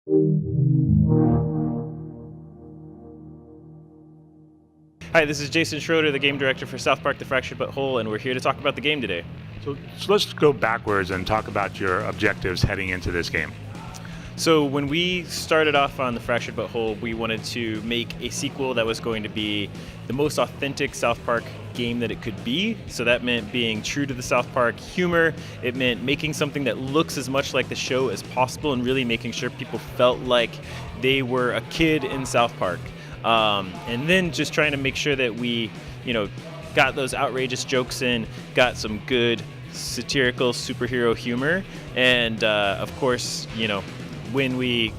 Hi, this is Jason Schroeder, the game director for South Park: The Fractured But Whole, and we're here to talk about the game today. So let's go backwards and talk about your objectives heading into this game. So when we started off on The Fractured But Whole, we wanted to make a sequel that was going to be the most authentic South Park game that it could be. So that meant being true to the South Park humor. It meant making something that looks as much like the show as possible and really making sure people felt like they were a kid in South Park. And then just trying to make sure that we, got those outrageous jokes in, got some good satirical superhero humor, and of course, when we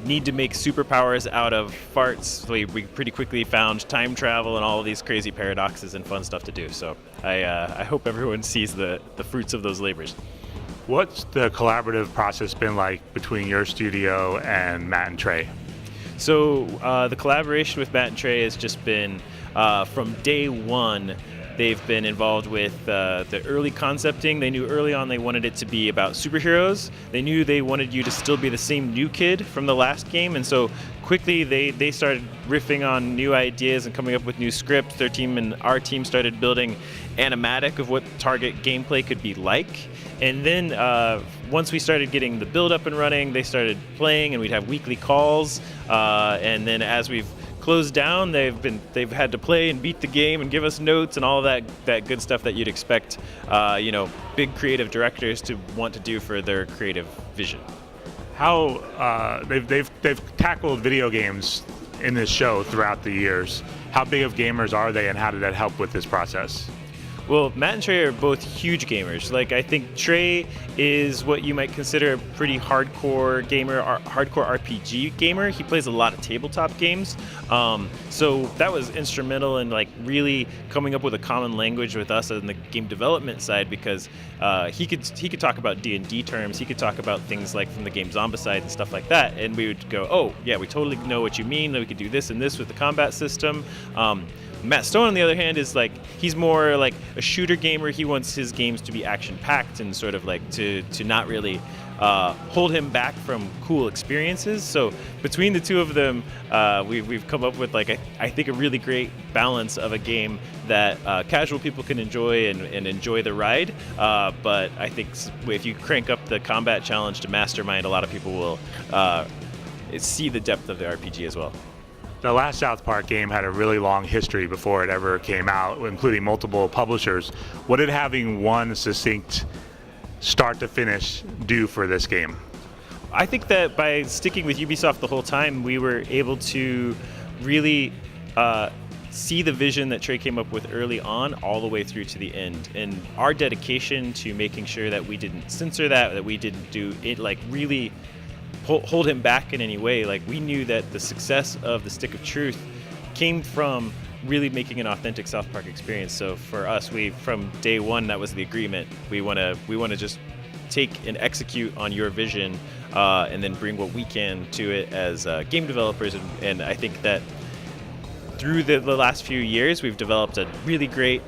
need to make superpowers out of farts, we pretty quickly found time travel and all of these crazy paradoxes and fun stuff to do. So I hope everyone sees the fruits of those labors. What's the collaborative process been like between your studio and Matt and Trey? So the collaboration with Matt and Trey has just been, from day one, they've been involved with the early concepting. They knew early on they wanted it to be about superheroes. They knew they wanted you to still be the same new kid from the last game, and so quickly they started riffing on new ideas and coming up with new scripts. Their team and our team started building animatic of what target gameplay could be like. And then once we started getting the build up and running, they started playing, and we'd have weekly calls. And then as we've closed down, they've had to play and beat the game and give us notes and all of that good stuff that you'd expect, big creative directors to want to do for their creative vision. How they've tackled video games in this show throughout the years. How big of gamers are they, and how did that help with this process? Well, Matt and Trey are both huge gamers. I think Trey is what you might consider a pretty hardcore gamer, hardcore RPG gamer. He plays a lot of tabletop games. So that was instrumental in really coming up with a common language with us on the game development side, because he could talk about D&D terms. He could talk about things like from the game Zombicide and stuff like that. And we would go, oh, yeah, we totally know what you mean. We could do this and this with the combat system. Matt Stone, on the other hand, is he's more like a shooter gamer. He wants his games to be action-packed and sort of to not really hold him back from cool experiences. So between the two of them, we've come up with I think a really great balance of a game that casual people can enjoy and enjoy the ride. But I think if you crank up the combat challenge to Mastermind, a lot of people will see the depth of the RPG as well. The last South Park game had a really long history before it ever came out, including multiple publishers. What did having one succinct start to finish do for this game? I think that by sticking with Ubisoft the whole time, we were able to really see the vision that Trey came up with early on all the way through to the end. And our dedication to making sure that we didn't censor that we didn't do it really hold him back in any way. We knew that the success of the Stick of Truth came from really making an authentic South Park experience. So for us, from day one, that was the agreement. We want to just take and execute on your vision, and then bring what we can to it as game developers. And I think that through the last few years, we've developed a really great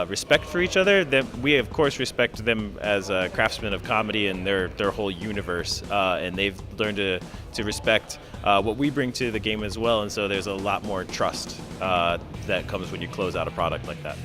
respect for each other. We, of course, respect them as craftsmen of comedy and their whole universe, and they've learned to respect what we bring to the game as well. And so there's a lot more trust that comes when you close out a product like that.